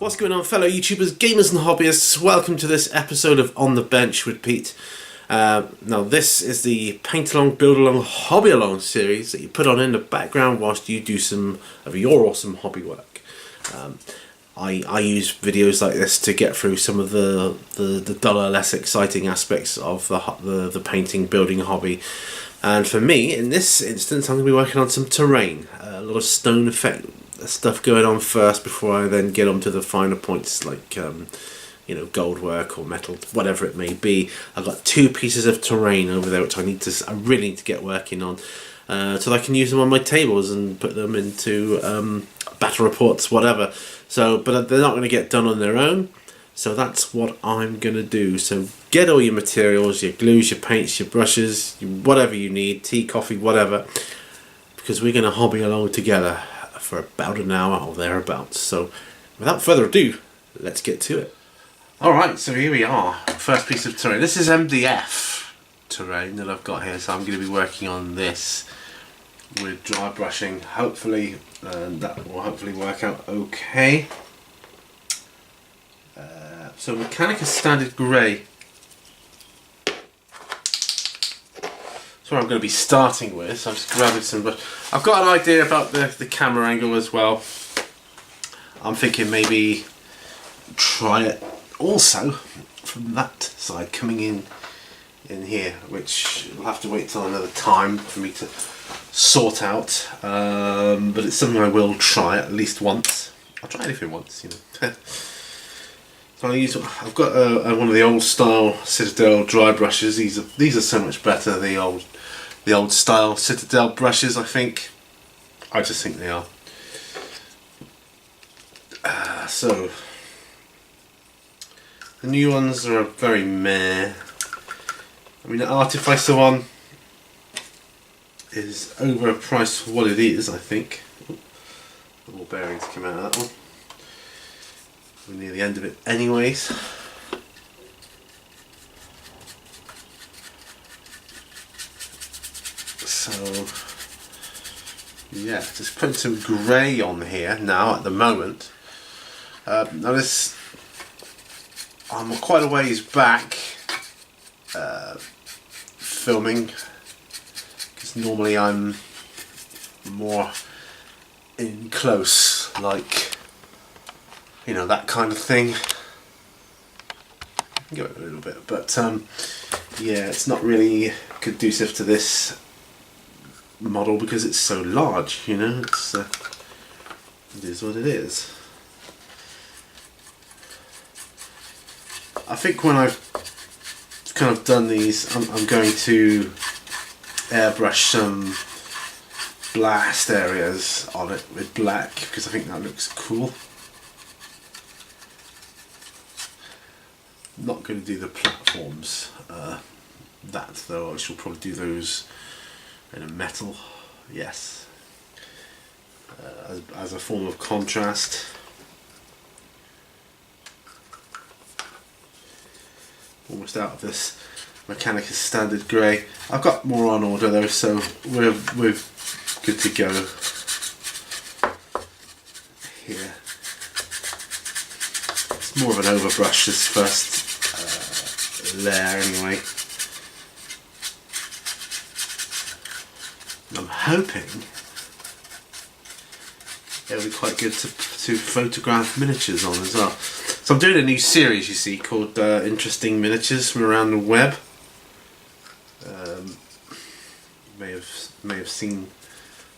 What's going on, fellow YouTubers, gamers and hobbyists? Welcome to this episode of On the Bench with Pete. Now this is the Paint Along, Build Along, Hobby Along series that you put on in the background whilst you do some of your awesome hobby work. I use videos like this to get through some of the duller, less exciting aspects of the painting, building hobby. And for me, in this instance, I'm going to be working on some terrain, a lot of stone effect stuff going on first before I then get on to the finer points like you know, gold work or metal, whatever it may be. I've got two pieces of terrain over there which I really need to get working on so that I can use them on my tables and put them into battle reports, whatever. So, but they're not going to get done on their own, so that's what I'm going to do. So get all your materials, your glues, your paints, your brushes, whatever you need, tea, coffee, whatever, because we're going to hobby along together for about an hour or thereabouts. So without further ado, let's get to it. Alright, so here we are, first piece of terrain. This is MDF terrain that I've got here, so I'm going to be working on this with dry brushing, hopefully, and that will hopefully work out okay. So Mechanica Standard Grey. That's what I'm going to be starting with, so I'm just grabbing some brush. I've got an idea about the camera angle as well. I'm thinking maybe try it also from that side, coming in here, which will have to wait till another time for me to sort out, but it's something I will try at least once. I'll try anything once, you know. So I've got one of the old style Citadel dry brushes. These are so much better, the old style Citadel brushes, I think. I just think they are. So the new ones are very meh. I mean, the Artificer one is overpriced for what it is, I think. The ball bearings come out of that one. We're near the end of it anyways. So yeah, just putting some grey on here now at the moment. Now this, I'm quite a ways back filming, because normally I'm more in close, like, you know, that kind of thing. Give it a little bit, but yeah, it's not really conducive to this model because it's so large, you know. It is what it is. I think when I've kind of done these, I'm going to airbrush some blast areas on it with black, because I think that looks cool. I'm not going to do the platforms, that though. I shall probably do those in a metal, yes, as a form of contrast. Almost out of this Mechanica Standard Grey. I've got more on order though, so we're good to go here. It's more of an overbrush, this first layer anyway. I'm hoping it'll be quite good to photograph miniatures on as well. So I'm doing a new series, you see, called Interesting Miniatures from around the web. May have seen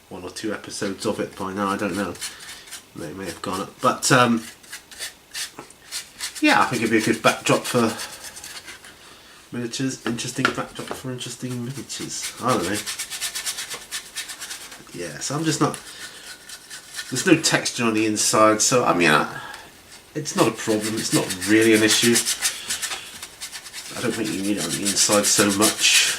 one or two episodes of it by now, I don't know. They may have gone up, but yeah, I think it'd be a good backdrop for miniatures. Interesting backdrop for interesting miniatures. I don't know. Yeah, so I'm just not. There's no texture on the inside, so I mean, it's not a problem. It's not really an issue. I don't think you need it on the inside so much.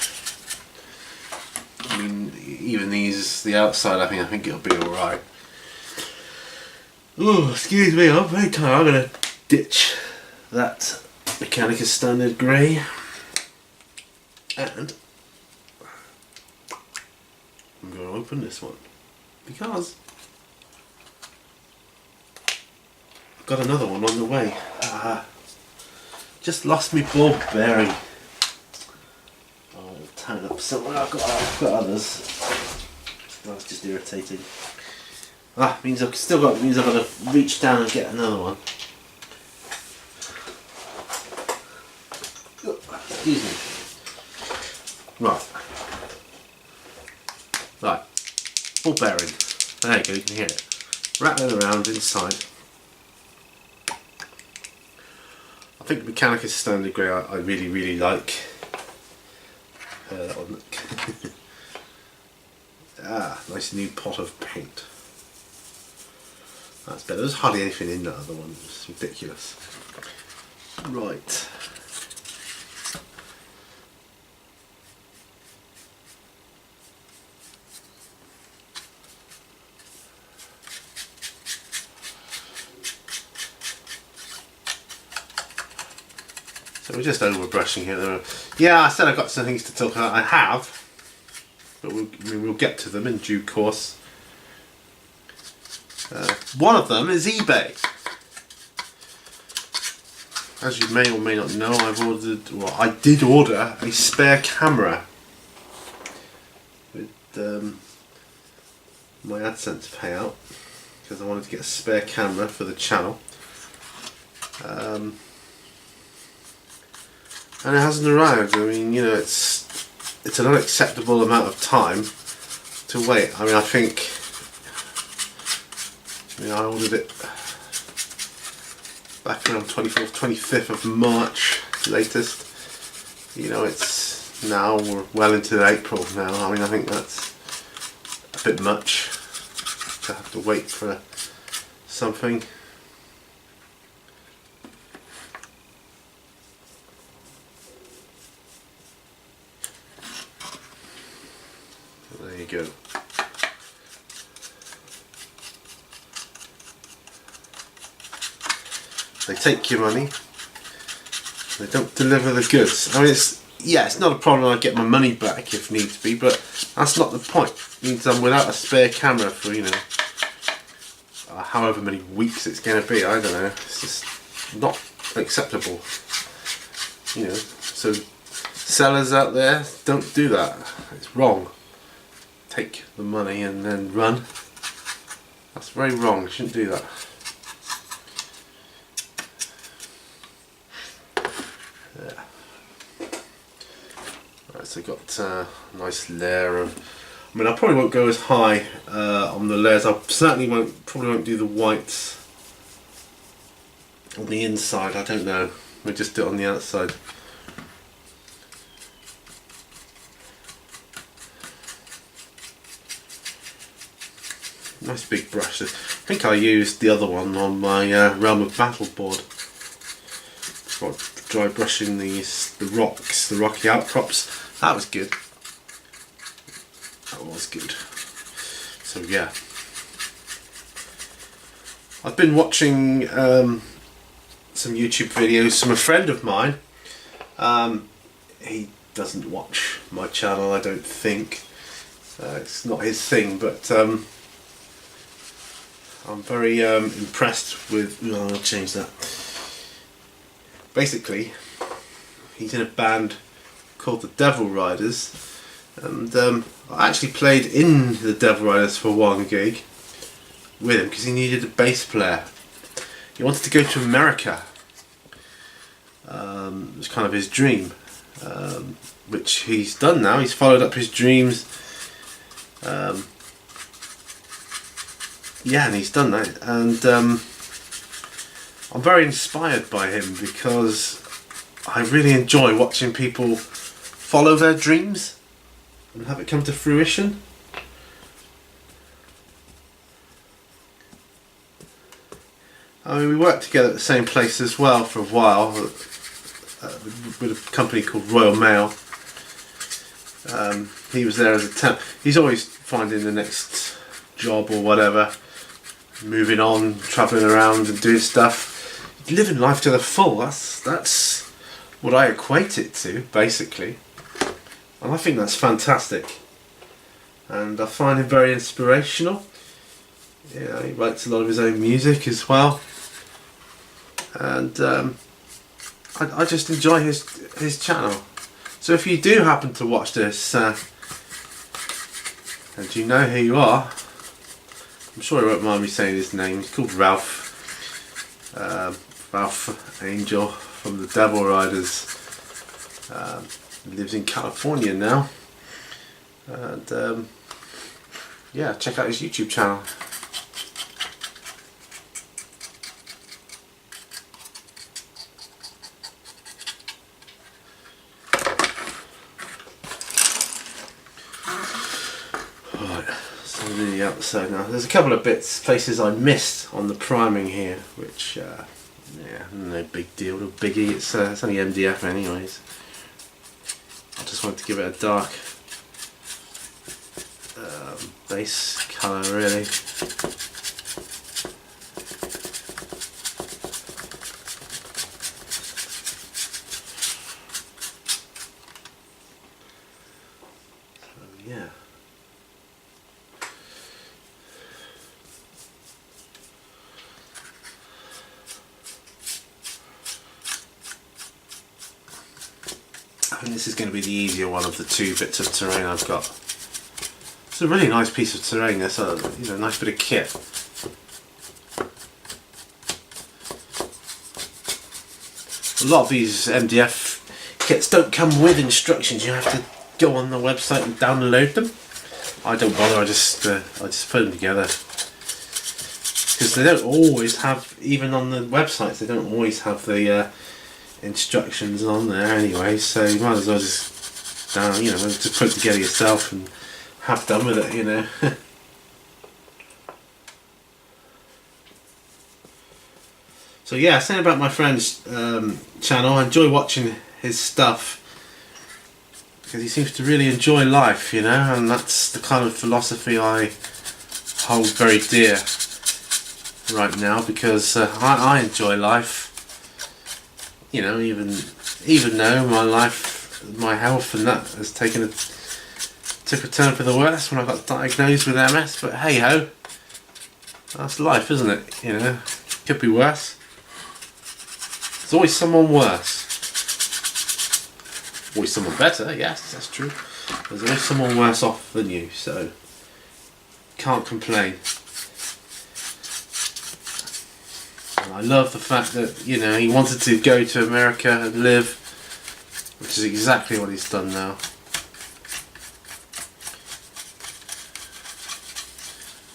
I mean, even the outside, I think it'll be all right. Oh, excuse me, I'm very tired. I'm gonna ditch that Mechanica Standard Grey, and I'm going to open this one because got another one on the way. Just lost me ball bearing. Oh, it'll turn up somewhere. I've got others. That's just irritating. Means I've got to reach down and get another one. Excuse me. Right. Ball bearing. There you go, you can hear it. Rattling around inside. I think the Mechanicus Standard Grey I really like. That one, look. Nice new pot of paint. That's better. There's hardly anything in that other one. It's ridiculous. Right. So we're just over brushing here. Yeah, I said I've got some things to talk about. I have, but we'll get to them in due course. One of them is eBay. As you may or may not know, I did order a spare camera with my AdSense payout because I wanted to get a spare camera for the channel. And it hasn't arrived. I mean, you know, it's an unacceptable amount of time to wait. I mean, I ordered it back around 24th, 25th of March latest. You know, it's now, we're well into April now. I mean, I think that's a bit much to have to wait for something. There you go. They take your money, they don't deliver the goods. I mean, it's not a problem. I get my money back if needs be, but that's not the point. It means I'm without a spare camera for, you know, however many weeks it's going to be. I don't know. It's just not acceptable. You know, so sellers out there, don't do that. It's wrong. Take the money and then run. That's very wrong. You shouldn't do that. So I've got a nice layer of, I mean, I probably won't go as high on the layers. I certainly probably won't do the whites on the inside. I don't know. We'll just do it on the outside. Nice big brush. I think I used the other one on my Realm of Battle board. For dry brushing the rocks, the rocky outcrops. That was good. That was good. So yeah, I've been watching some YouTube videos from a friend of mine. He doesn't watch my channel, I don't think. It's not his thing, but I'm very impressed with. Oh, I'll change that. Basically, he's in a band called the Devil Riders, and I actually played in the Devil Riders for one gig with him because he needed a bass player. He wanted to go to America. It was kind of his dream, which he's done now. He's followed up his dreams. Yeah, and he's done that, and I'm very inspired by him because I really enjoy watching people follow their dreams and have it come to fruition. I mean, we worked together at the same place as well for a while with a company called Royal Mail. He was there as a temp. He's always finding the next job or whatever, moving on, travelling around and doing stuff, living life to the full. That's what I equate it to, basically. And I think that's fantastic. And I find him very inspirational. Yeah, he writes a lot of his own music as well. and I just enjoy his channel. So if you do happen to watch this, and you know who you are, I'm sure he won't mind me saying his name. He's called Ralph. Ralph Angel from the Devil Riders. He lives in California now, and yeah, check out his YouTube channel. Right, so the outside now. There's a couple of places I missed on the priming here, which yeah, no big deal, no biggie. It's only MDF anyways. I just wanted to give it a dark base colour really. So yeah. And this is going to be the easier one of the two bits of terrain I've got. It's a really nice piece of terrain. That's a nice bit of kit. A lot of these MDF kits don't come with instructions. You have to go on the website and download them. I don't bother. I just put them together because they don't always have, even on the websites, they don't always have the instructions on there anyway, so you might as well just just put it together yourself and have done with it, So yeah, saying about my friend's channel, I enjoy watching his stuff because he seems to really enjoy life, and that's the kind of philosophy I hold very dear right now, because I enjoy life. Even though my health and that has took a turn for the worse when I got diagnosed with MS, but hey ho, that's life, isn't it? Could be worse. There's always someone worse. Always someone better, yes, that's true. There's always someone worse off than you, so can't complain. And I love the fact that, he wanted to go to America and live, which is exactly what he's done now.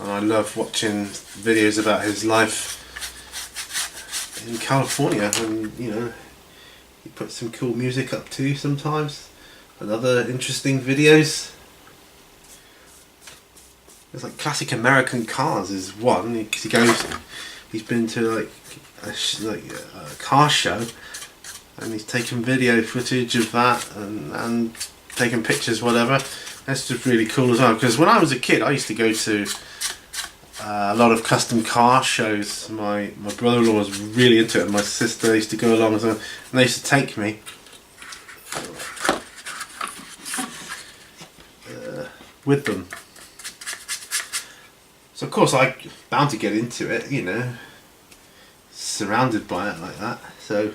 And I love watching videos about his life in California, and he puts some cool music up too sometimes, and other interesting videos. There's like classic American cars is one, because he's been to a car show, and he's taken video footage of that and taking pictures, whatever. That's just really cool as well, because when I was a kid I used to go to a lot of custom car shows. My brother-in-law was really into it, and my sister used to go along as well, and they used to take me with them. So of course I'm bound to get into it, surrounded by it like that. So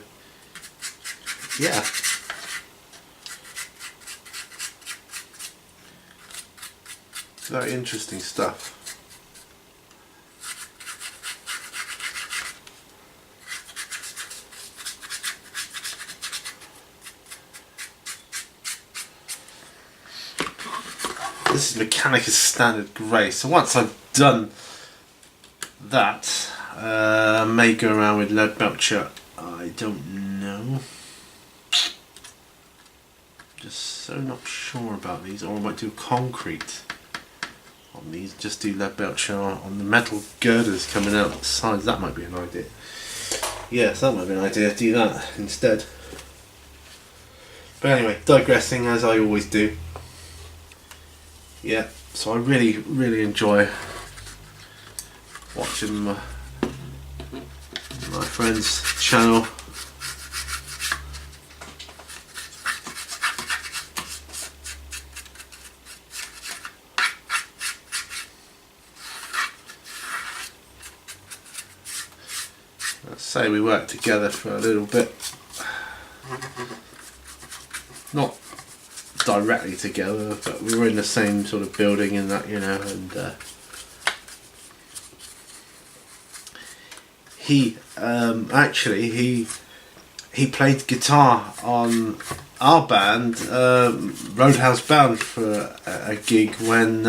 yeah. Very interesting stuff. This is Mechanicus Standard Grey. So once I've done that, I may go around with lead belcher. I don't know. Just so not sure about these. Or I might do concrete on these. Just do lead belcher on the metal girders coming out the sides. That might be an idea. Yes, that might be an idea. Do that instead. But anyway, digressing as I always do. Yeah, so I really, really enjoy watching my friend's channel. Let's say we worked together for a little bit. Not directly together, but we were in the same sort of building and that, you know, and he played guitar on our band, Roadhouse Bound, for a gig when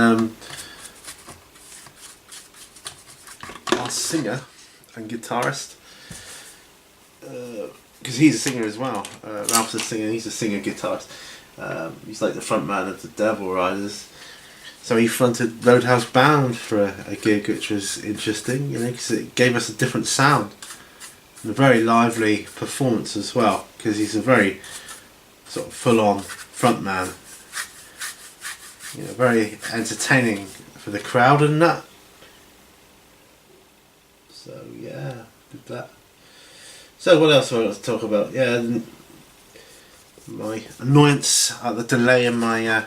our singer and guitarist, because he's a singer as well, Ralph's a singer, he's a singer guitarist, he's like the front man of the Devil Riders, so he fronted Roadhouse Bound for a gig, which was interesting, you know, because it gave us a different sound and a very lively performance as well, because he's a very sort of full-on front man, you know, very entertaining for the crowd and that. So yeah, did that. So what else do I want to talk about? Yeah, my annoyance at the delay in my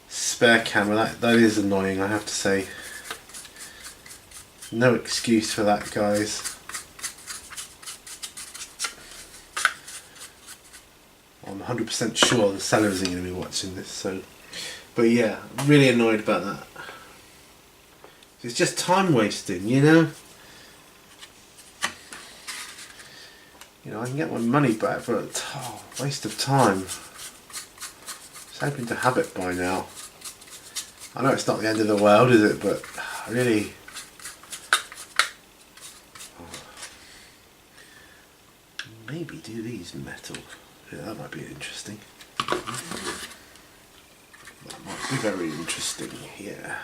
spare camera. That is annoying, I have to say. No excuse for that, guys. I'm 100% sure the seller isn't going to be watching this, so. But yeah, I'm really annoyed about that. It's just time wasting, you know. You know, I can get my money back, but waste of time. I was hoping to have it by now. I know it's not the end of the world, is it? But really, maybe do these metal. Yeah, that might be interesting. That might be very interesting. Yeah.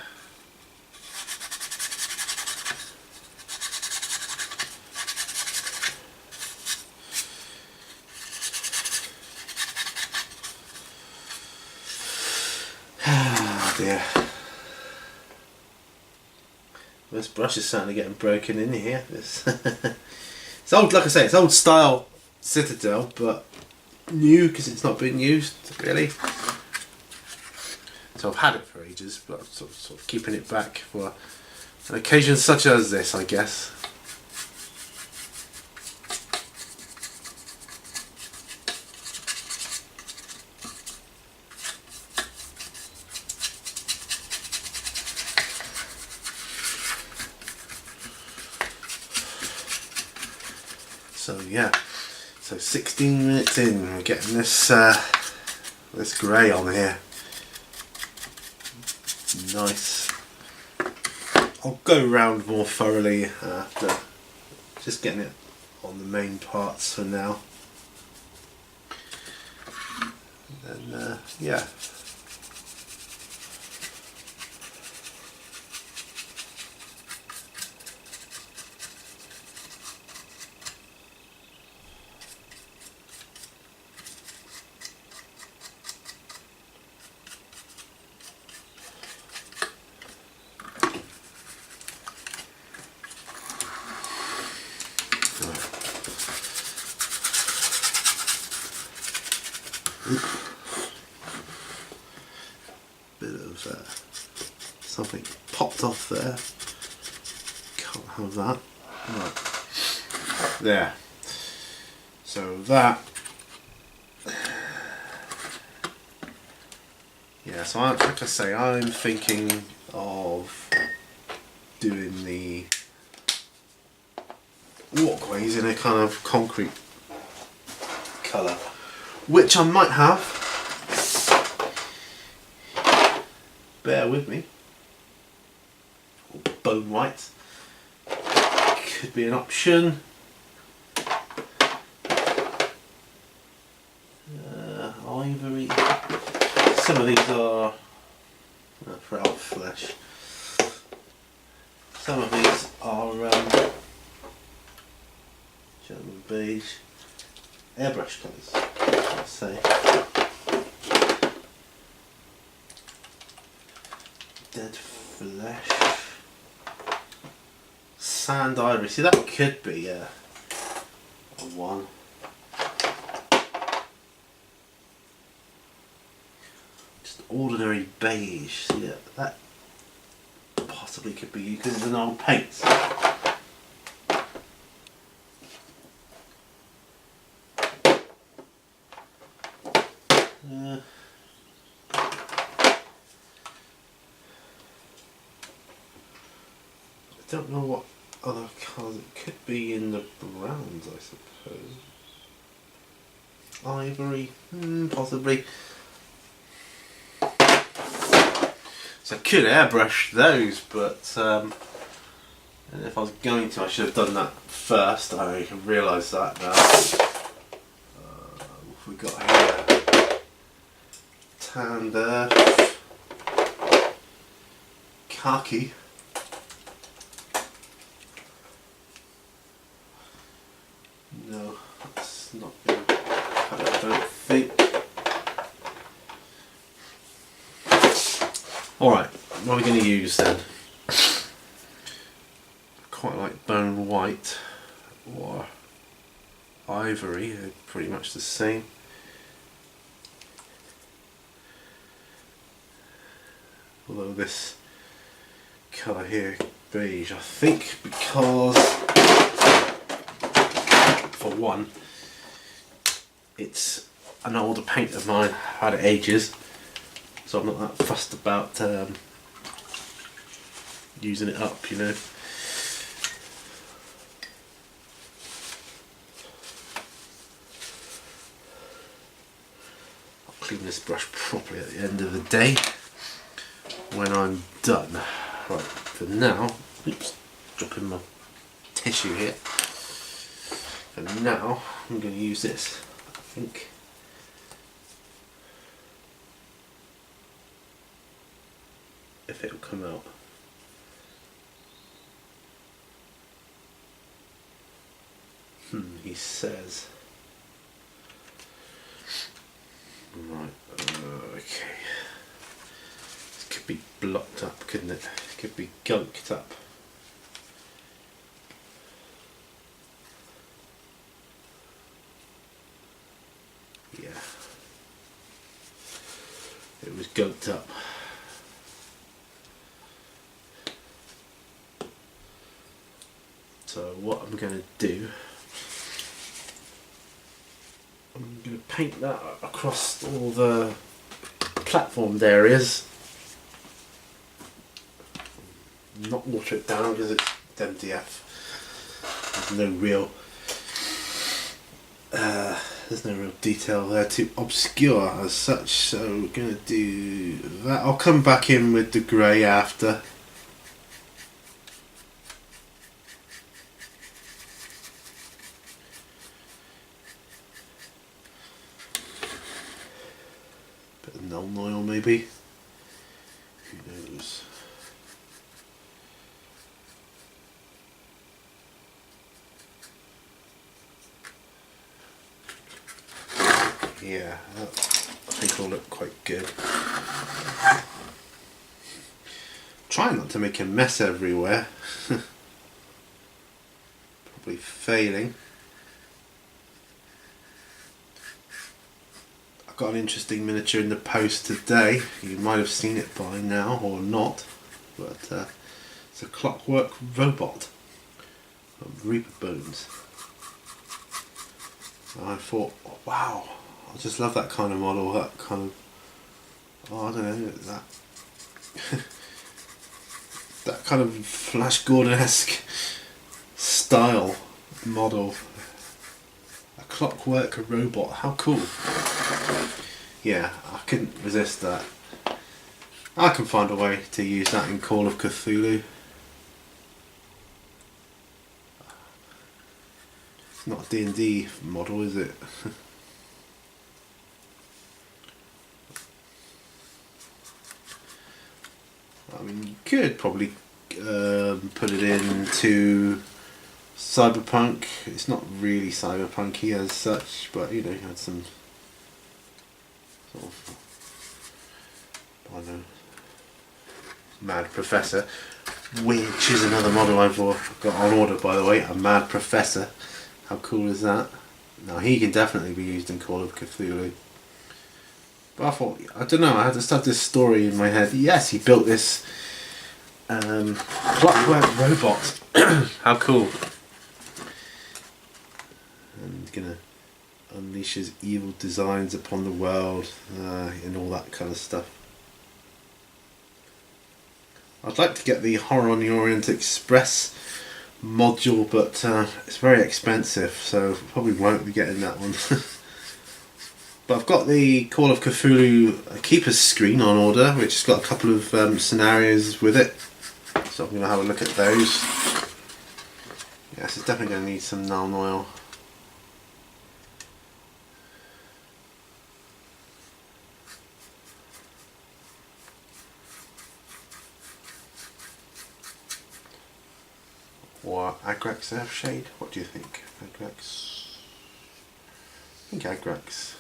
Yeah. This brush is certainly getting broken in here. It's old, like I say, it's old style Citadel, but new because it's not been used really. So I've had it for ages, but I'm sort of keeping it back for an occasion such as this, I guess. So yeah, so 16 minutes in, we're getting this this grey on here. Nice. I'll go round more thoroughly after, just getting it on the main parts for now. And then yeah. Bit of something popped off there. Can't have that. Right. There. So that. Yeah. So like I say, I'm thinking of doing the walkways in a kind of concrete colour, which I might have. Bear with me. Or bone white could be an option. Ivory. Some of these are for elf flesh. Some of these are German beige, airbrush colours, let's say. Dead flesh, sand ivory. See, that could be a one. Just ordinary beige. See, that possibly could be because it's an old paint. don't know what other colours it could be in the browns, I suppose. Ivory, possibly. So I could airbrush those, but if I was going to, I should have done that first. I realise that now. What have we got here? Tanned earth, khaki. No, that's not going to cut it, I don't think. Alright, what are we going to use then? Quite like bone white or ivory, they're pretty much the same. Although this colour here, beige, I think because, for one, it's an older paint of mine, I've had it ages, so I'm not that fussed about using it up, you know. I'll clean this brush properly at the end of the day when I'm done. Right, for now, oops, dropping my tissue here. For now, I'm going to use this, I think. If it'll come out. He says. Right, okay. This could be blocked up, couldn't it? It could be gunked up. Yeah. It was gunked up. So what I'm going to do, I'm going to paint that across all the platformed areas. Not water it down because it's MDF. There's no real detail there to obscure as such. So we're going to do that. I'll come back in with the grey after. Bit of Null oil maybe. Who knows? Yeah, that I think will look quite good. Try not to make a mess everywhere. Probably failing. I got an interesting miniature in the post today. You might have seen it by now or not, but it's a clockwork robot of Reaper bones. And I thought, oh, wow, I just love that kind of model. That kind of, I don't know, that that kind of Flash Gordon-esque style model. A clockwork robot. How cool! Yeah, I couldn't resist that. I can find a way to use that in Call of Cthulhu. It's not a D&D model, is it? I mean, you could probably put it into Cyberpunk. It's not really cyberpunky as such, but you know, you had some sort of, I don't know, Mad Professor, which is another model I've got on order, by the way. A Mad Professor. How cool is that? Now he can definitely be used in Call of Cthulhu. But I thought, I don't know, I had to start this story in my head. Yes, he built this clockwork robot. How cool. And gonna unleash his evil designs upon the world and all that kind of stuff. I'd like to get the Horror on the Orient Express module, but it's very expensive, so probably won't be getting that one. But I've got the Call of Cthulhu Keeper's screen on order, which has got a couple of scenarios with it, so I'm going to have a look at those. Yes, it's definitely going to need some Nuln Oil. Or Agrax Earthshade? What do you think? Agrax? I think Agrax.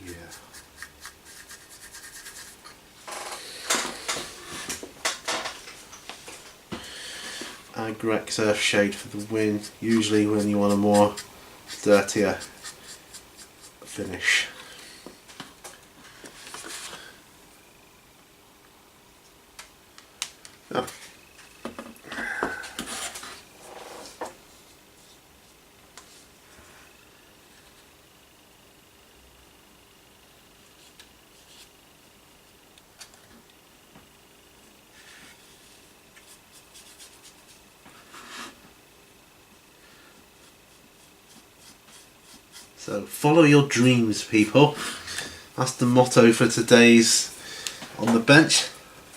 Yeah. Agrax Earthshade for the win, usually when you want a more dirtier finish. Oh. So follow your dreams, people. That's the motto for today's On the Bench.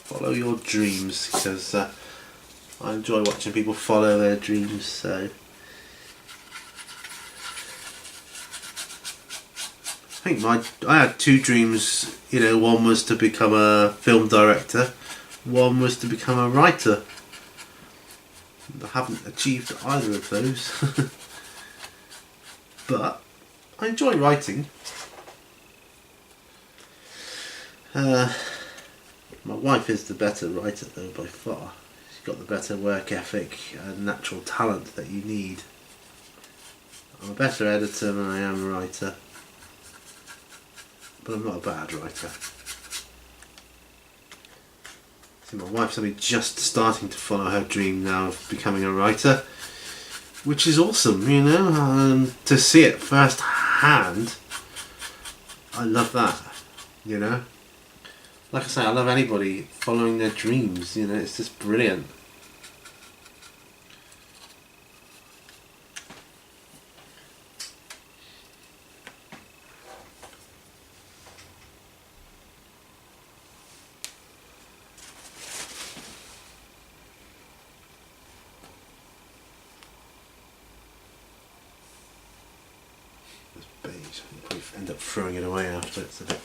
Follow your dreams, because I enjoy watching people follow their dreams. So I think I had two dreams. You know, one was to become a film director, one was to become a writer. I haven't achieved either of those, but I enjoy writing. My wife is the better writer though, by far. She's got the better work ethic and natural talent that you need. I'm a better editor than I am a writer, but I'm not a bad writer. See, my wife's only just starting to follow her dream now of becoming a writer, which is awesome, you know, and to see it firsthand, I love that, you know. Like I say, I love anybody following their dreams, you know, it's just brilliant. It's beige, I'll probably end up throwing it away after, it's a bit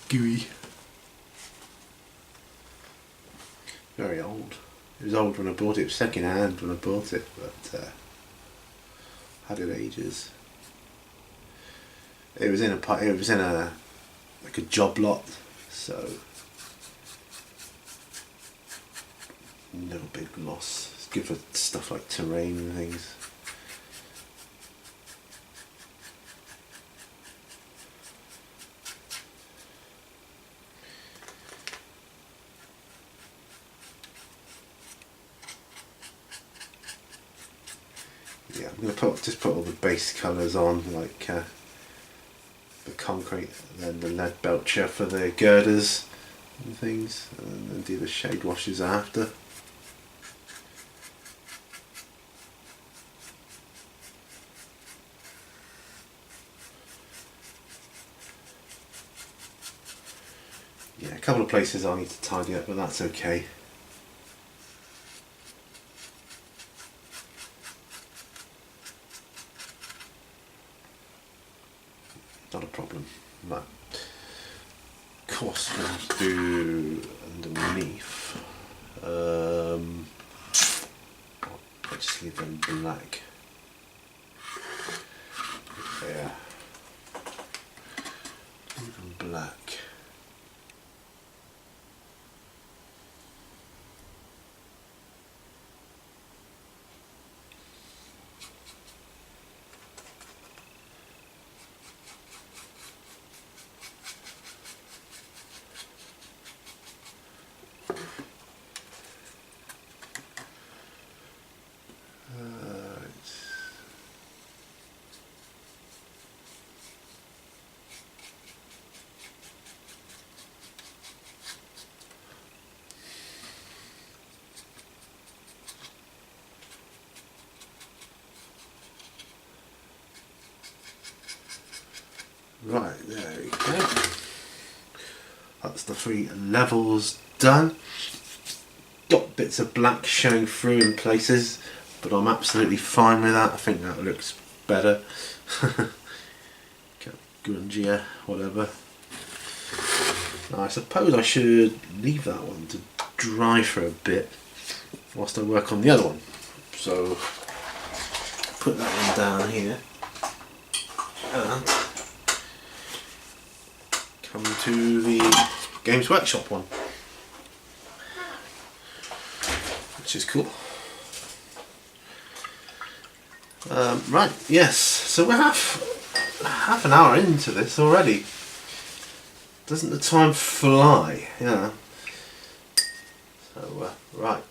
gooey. Very old. It was old when I bought it. It was second hand when I bought it, but had it ages. It was in a like a job lot, so no big loss. It's good for stuff like terrain and things. Yeah, I'm going to just put all the base colours on, like the concrete, and then the lead belcher for the girders and things, and then do the shade washes after. Yeah, a couple of places I need to tidy up, but that's okay. Not a problem. Right. Of course, we'll do underneath. I'll just leave them black. Yeah. Leave them black. Right, there we go. That's the 3 levels done. Got bits of black showing through in places, but I'm absolutely fine with that. I think that looks better. Grungier, whatever. Now, I suppose I should leave that one to dry for a bit whilst I work on the other one. So put that one down here and come to the Games Workshop one, which is cool. Right, yes, so we're half an hour into this already. Doesn't the time fly? Yeah. So, right.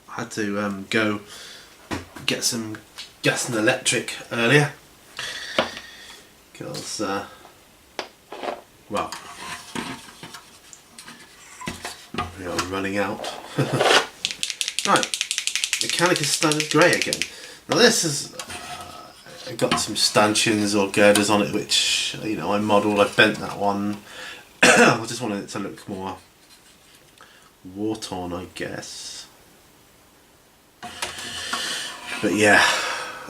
I had to go get some gas and electric earlier because, well, we are running out. Right, Mechanicus Standard Grey again. Now this is, got some stanchions or girders on it which, you know, I modelled, I bent that one. I just wanted it to look more war-torn, I guess. But yeah,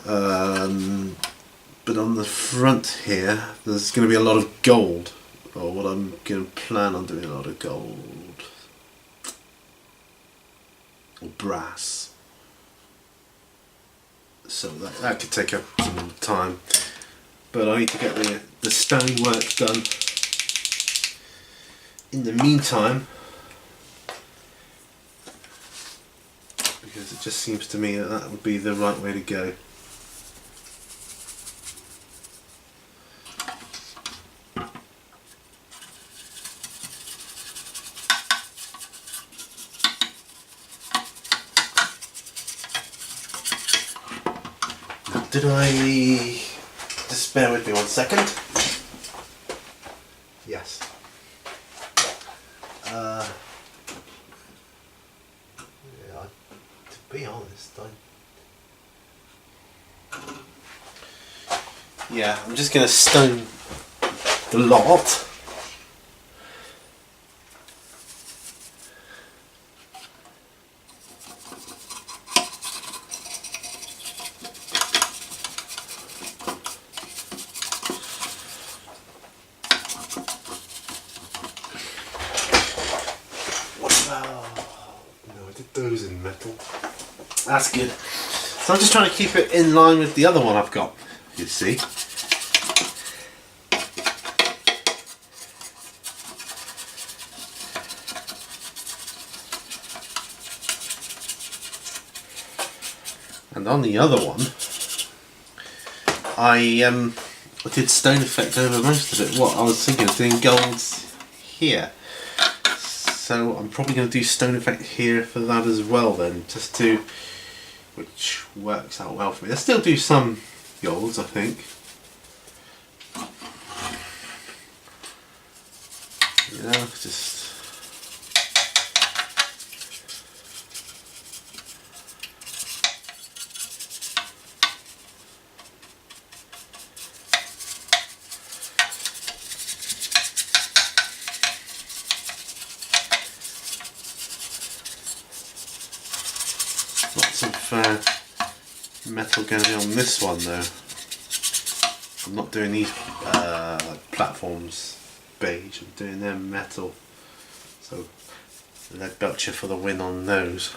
but on the front here there's going to be a lot of gold, or what I'm going to plan on doing, a lot of gold or brass. So that could take up some time, but I need to get the stonework done in the meantime, because it just seems to me that that would be the right way to go. Did I... just bear with me 1 second. Yes. Yeah, to be honest, yeah, I'm just going to stone the lot. Those in metal. That's good. So I'm just trying to keep it in line with the other one I've got, you see. And on the other one, I did stone effect over most of it. What I was thinking of doing golds here. So I'm probably going to do stone effect here for that as well then, just to, which works out well for me. I'll still do some golds, I think. You know, just... Lots of metal going to be on this one though. I'm not doing these platforms beige, I'm doing them metal. So lead belcher for the win on those.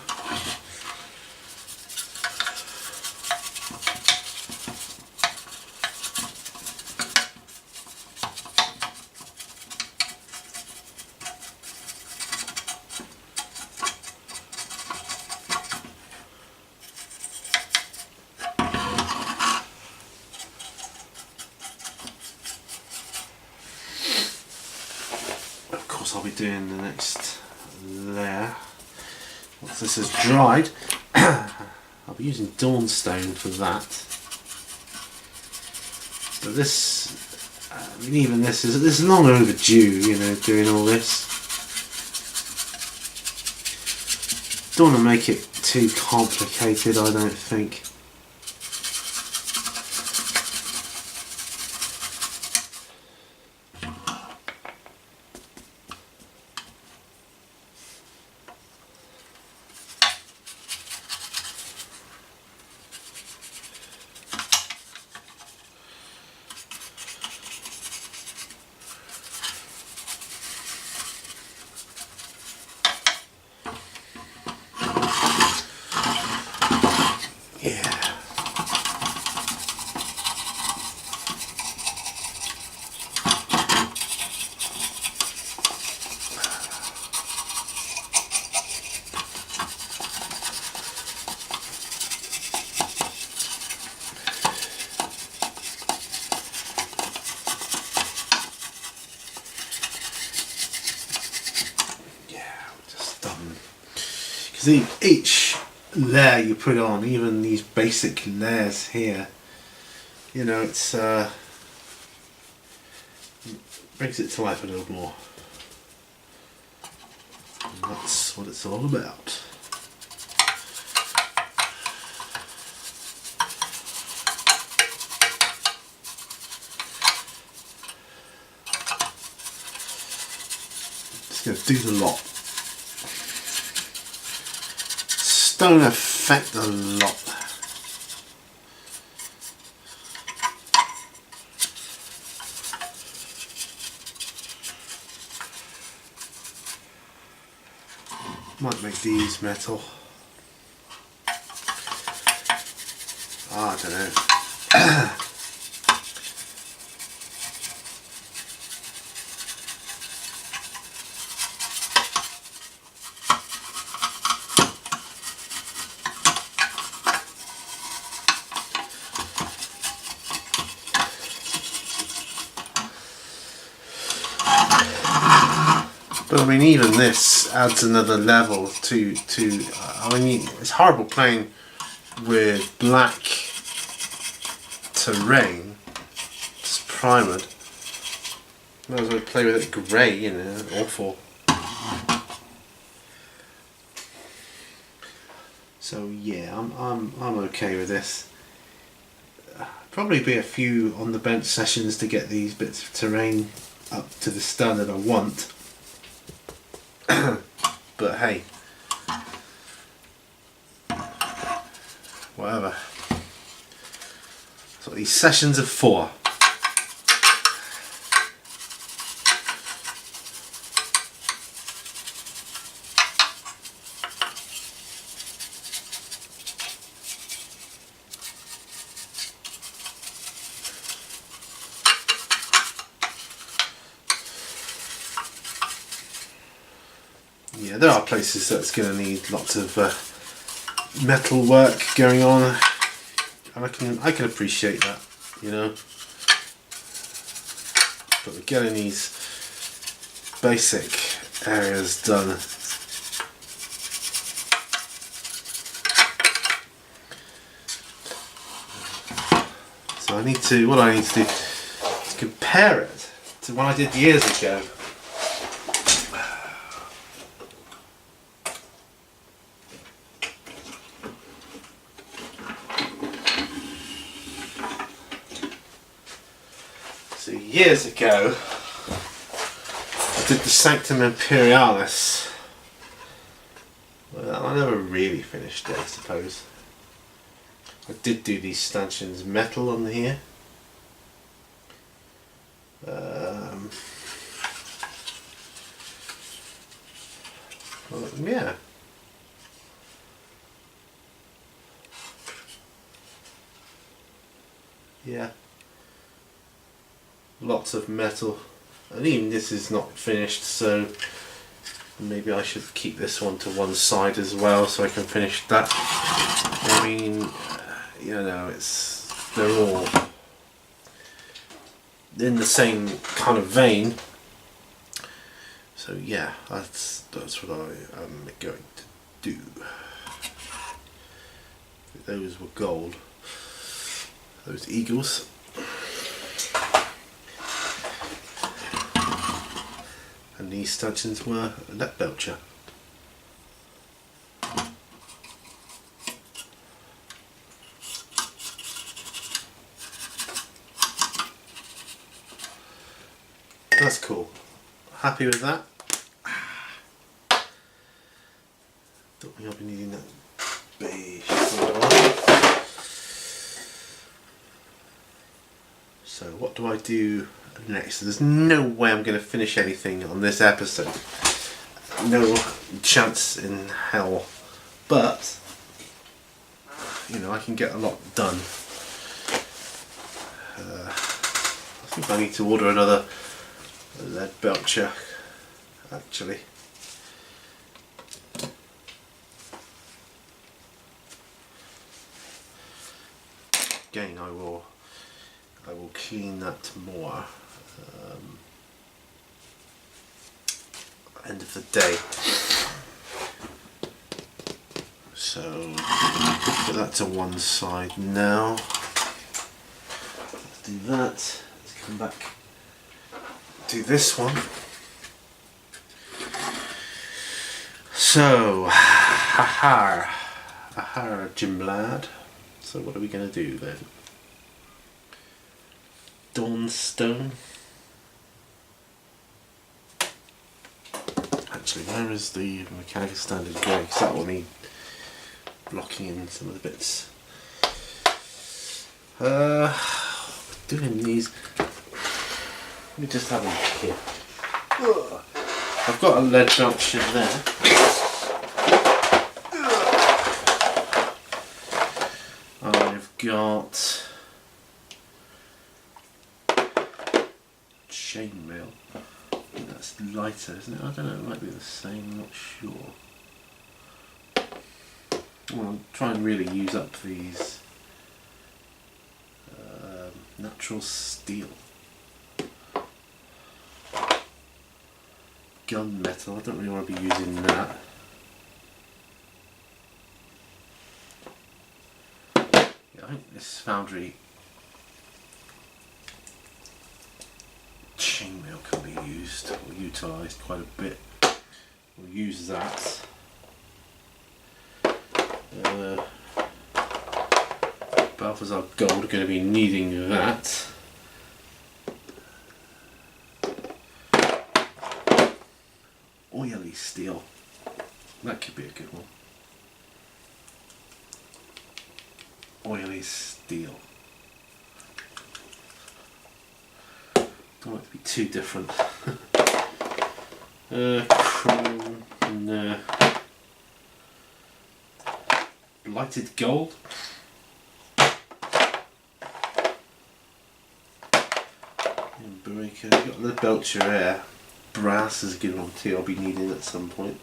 I'll be doing the next layer once this is dried. I'll be using Dawnstone for that. But this, I mean, even this is long overdue, you know, doing all this. Don't want to make it too complicated, I don't think. Each layer you put on, even these basic layers here, you know, it's brings it to life a little more. And that's what it's all about. Just going to do the lot. Don't affect a lot. Might make these metal. I don't know. But I mean, even this adds another level to I mean, it's horrible playing with black terrain. It's primered. Might as well play with it grey, you know, awful. So yeah, I'm okay with this. Probably be a few on the bench sessions to get these bits of terrain up to the standard I want. But hey, whatever. So these sessions of 4. Yeah, there are places that's going to need lots of metal work going on, and I can appreciate that, you know. But we're getting these basic areas done. So what I need to do is compare it to what I did years ago. So years ago, I did the Sanctum Imperialis. Well, I never really finished it, I suppose. I did do these stanchions metal on here. Well, yeah. Yeah. Lots of metal, and even this is not finished, so maybe I should keep this one to one side as well so I can finish that. I mean, you know, they're all in the same kind of vein. So yeah, that's what I am going to do. Those were gold. Those eagles. And these stanchions were a net belcher. that's cool. Happy with that. Don't think I'll be needing that beige for a while. So what do I do next? There's no way I'm going to finish anything on this episode. No chance in hell. But, you know, I can get a lot done. I think I need to order another lead belcher, actually. Again, I will clean that more end of the day. So put that to one side now. Let's do that. Let's come back to this one. So aha, Jim lad. So what are we going to do then? Dawnstone. Actually, where is the mechanical standard grey? Because that will need blocking in some of the bits. Doing these. Let me just have a look here. I've got a lead belcher there. I've got chainmail. That's lighter, isn't it? I don't know, it might be the same, I'm not sure. Well, I'll try and really use up these natural steel. Gunmetal, I don't really want to be using that. Yeah, I think this foundry chainmail can be used or utilised quite a bit. We'll use that. Balthazar Gold are going to be needing that. Oily steel. That could be a good one. Oily steel. Don't want it to be too different. Chrome. No. Lighted gold. You've got the belcher there. Brass is a good one too, I'll be needing at some point.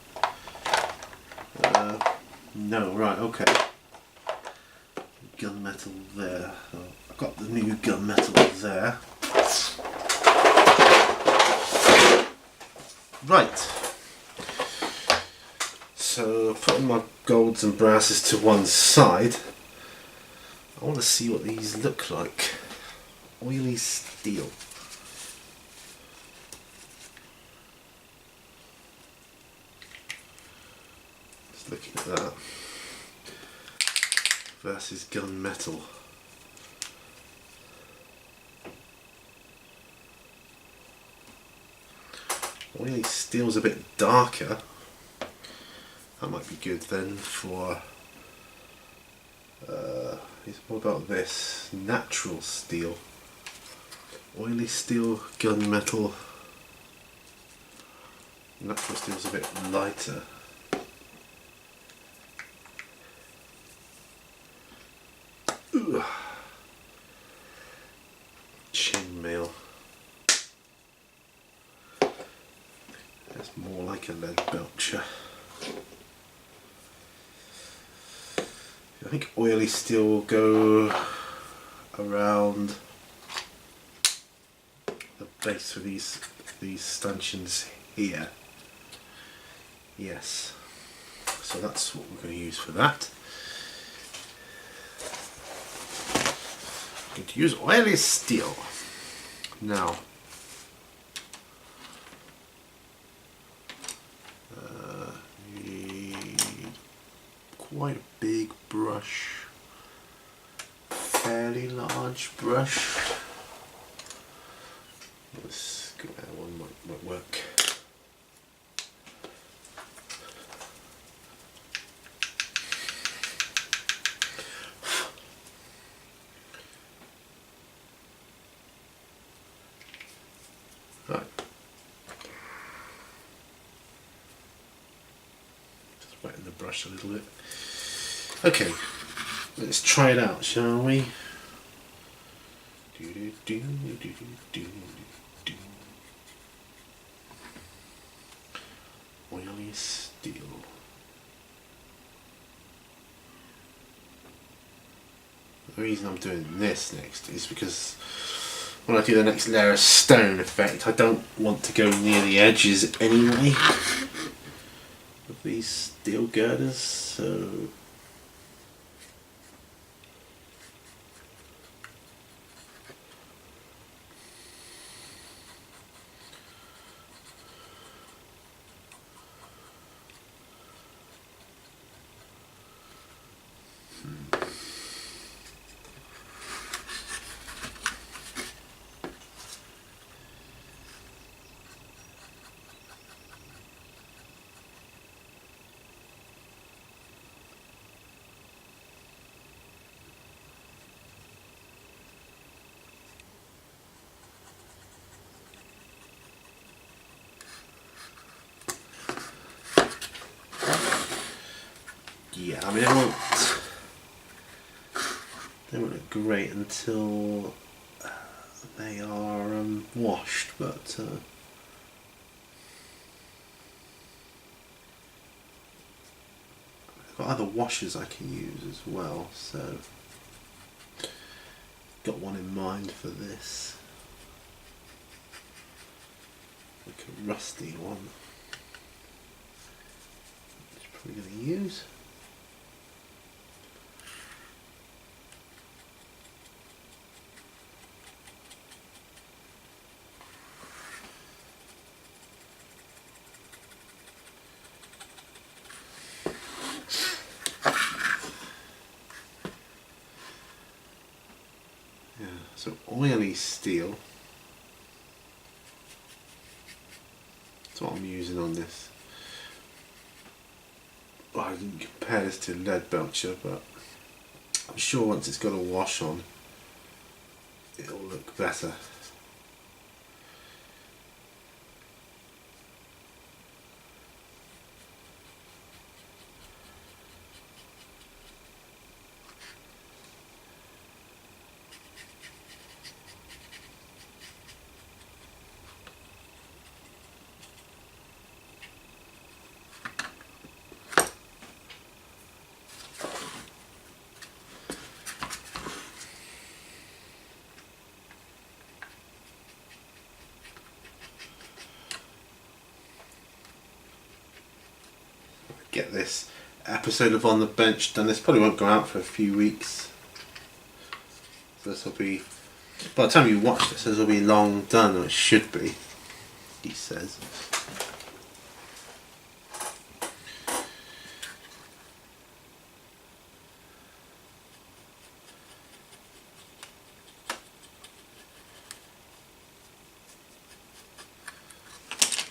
No, right, okay. Gunmetal there. So I've got the new gunmetal there. Right. So putting my golds and brasses to one side, I want to see what these look like. Oily steel. Just looking at that. Versus gunmetal. Oily steel's a bit darker. That might be good then for what about this? Natural steel. Oily steel, gunmetal. Natural steel's a bit lighter. Ooh. Chainmail. That's more like a lead belcher. I think oily steel will go around the base of these stanchions here. Yes. So that's what we're going to use for that. I'm going to use oily steel. Now, quite a big brush, fairly large brush. Let's go there one won't work. Right. Just wetting the brush a little bit. Okay, let's try it out, shall we? Oily steel. The reason I'm doing this next is because when I do the next layer of stone effect, I don't want to go near the edges anyway of these steel girders, so yeah, I mean, they won't look great until they are washed, but I've got other washes I can use as well, so got one in mind for this, like a rusty one, which I'm probably going to use. So oily steel, that's what I'm using on this. Well, I can compare this to lead belcher, but I'm sure once it's got a wash on, it'll look better. Get this episode of On the Bench done. This probably won't go out for a few weeks, so this will be, by the time you watch this will be long done, or it should be, he says.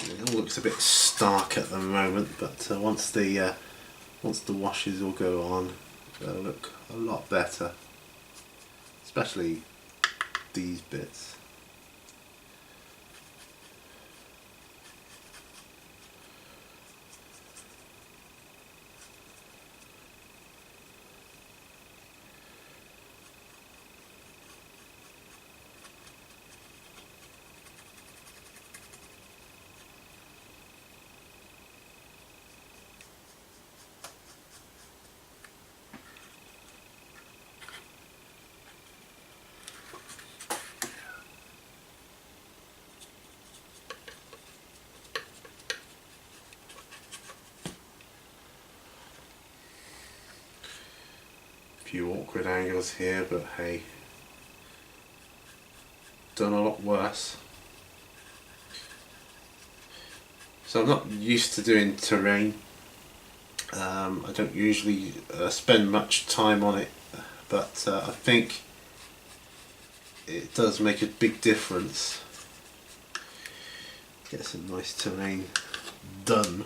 It all looks a bit stark at the moment, but once the washes all go on, they'll look a lot better, especially these bits. Few awkward angles here, but hey, done a lot worse. So I'm not used to doing terrain. I don't usually spend much time on it, but I think it does make a big difference get some nice terrain done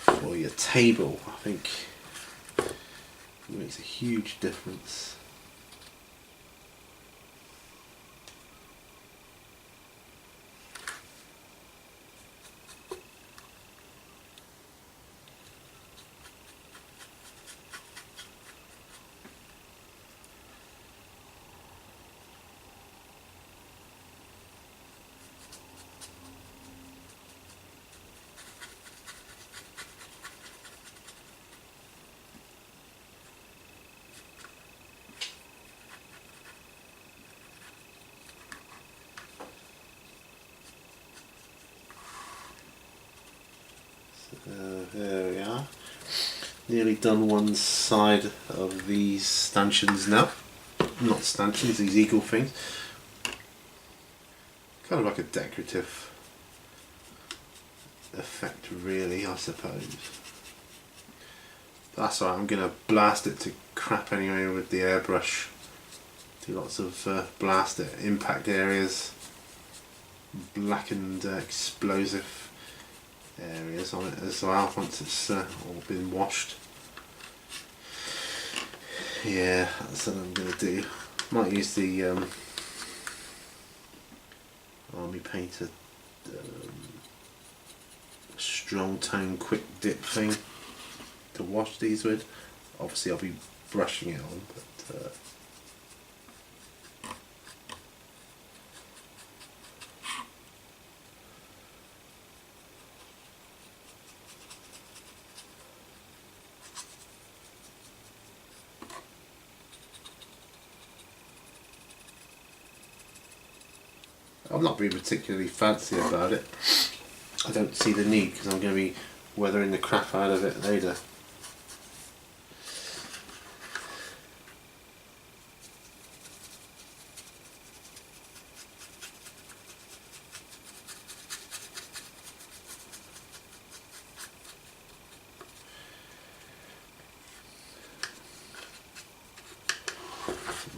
for your table. I think it makes a huge difference. There we are. Nearly done one side of these stanchions now. Not stanchions, these eagle things. Kind of like a decorative effect really, I suppose. But that's alright, I'm going to blast it to crap anyway with the airbrush. Do lots of blast at impact areas, blackened explosive areas on it as well once it's all been washed. Yeah, that's what I'm going to do. Might use the Army Painter strong tone quick dip thing to wash these with. Obviously I'll be brushing it on, but I'm not being particularly fancy about it. I don't see the need because I'm going to be weathering the crap out of it later.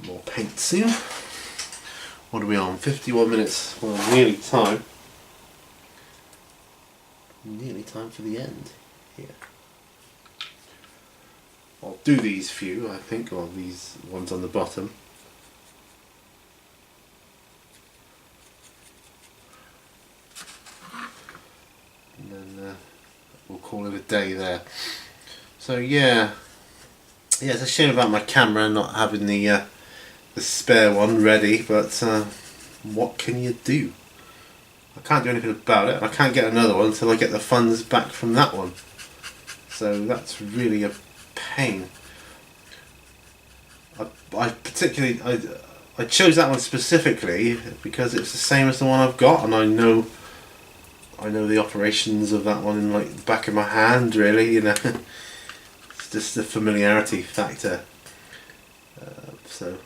More paint soon. What are we on? 51 minutes. Well, nearly time. Nearly time for the end here. I'll do these few, I think, or these ones on the bottom. And then we'll call it a day there. So yeah, it's a shame about my camera not having the spare one ready, but what can you do? I can't do anything about it. I can't get another one until I get the funds back from that one. So that's really a pain. I particularly I chose that one specifically because it's the same as the one I've got, and I know the operations of that one in like the back of my hand. Really, you know, it's just the familiarity factor. So.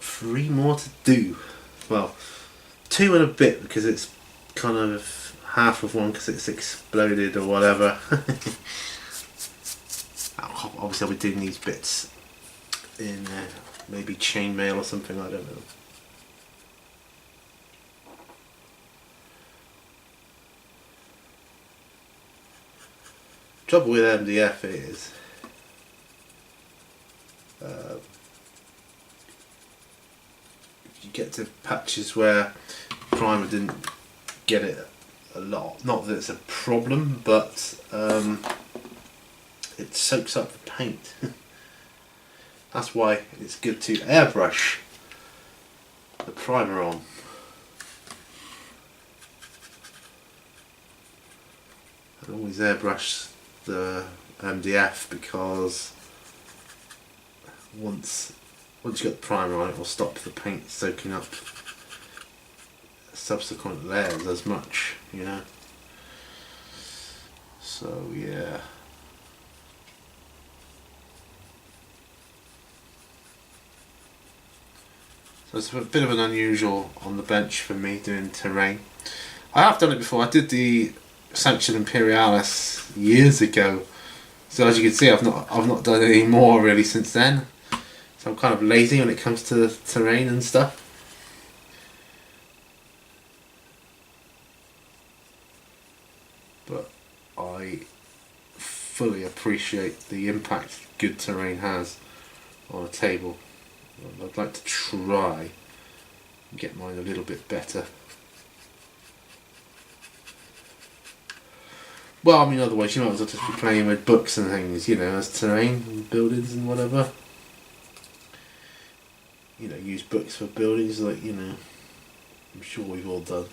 Three more to do. Well, 2 and a bit because it's kind of half of one because it's exploded or whatever. Obviously I'll be doing these bits in maybe chainmail or something, I don't know. Trouble with MDF is you get to patches where primer didn't get it a lot. Not that it's a problem, but it soaks up the paint. That's why it's good to airbrush the primer on. I always airbrush the MDF because once once you get the primer on, it will stop the paint soaking up subsequent layers as much, you know. So yeah. So it's a bit of an unusual on the bench for me doing terrain. I have done it before. I did the Sanction Imperialis years ago. So as you can see, I've not done any more really since then. So I'm kind of lazy when it comes to terrain and stuff. But I fully appreciate the impact good terrain has on a table. I'd like to try and get mine a little bit better. Well, I mean, otherwise you might as well just be playing with books and things, you know, as terrain and buildings and whatever. You know, use books for buildings, like, you know, I'm sure we've all done.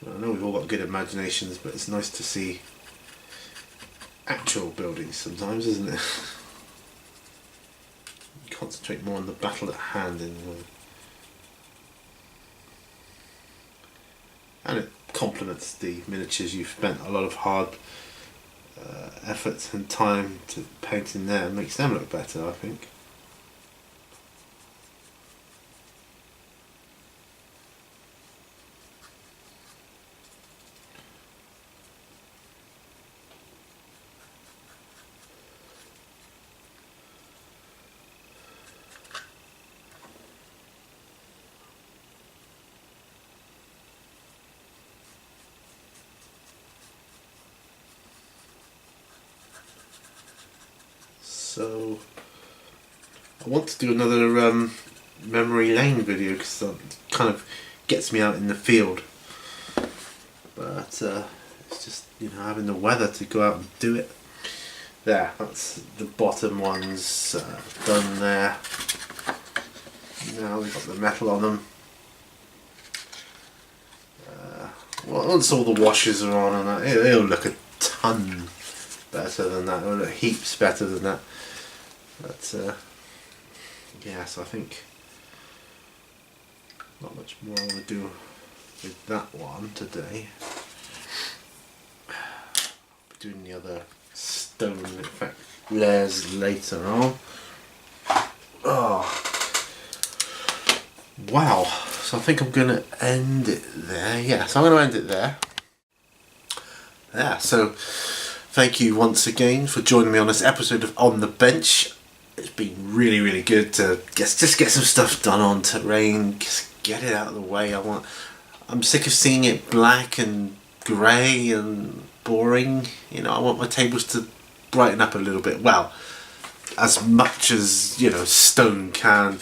I know we've all got good imaginations, but it's nice to see actual buildings sometimes, isn't it? You concentrate more on the battle at hand anyway. And it complements the miniatures. You've spent a lot of hard effort and time to paint in there. It makes them look better, I think. So I want to do another memory lane video because that kind of gets me out in the field, but it's just, you know, having the weather to go out and do it. There, that's the bottom ones done there. Now we've got the metal on them. Once all the washes are on and that, it'll look a ton better than that. It'll look heaps better than that. But yes, I think not much more I want to do with that one today. I'll be doing the other stone effect layers later on. Oh wow! So I think I'm going to end it there. Yeah, so I'm going to end it there. Yeah. So thank you once again for joining me on this episode of On the Bench. It's been really, really good to just get some stuff done on terrain, just get it out of the way. I'm sick of seeing it black and grey and boring. You know, I want my tables to brighten up a little bit. Well, as much as, you know, stone can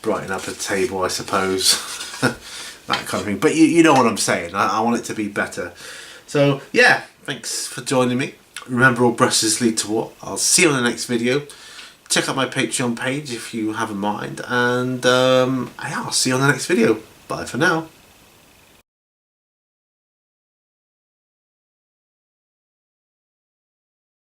brighten up a table, I suppose. That kind of thing. But you know what I'm saying. I want it to be better. So yeah, thanks for joining me. Remember, all brushes lead to war. I'll see you on the next video. Check out my Patreon page if you have a mind, and yeah, I'll see you on the next video. Bye for now.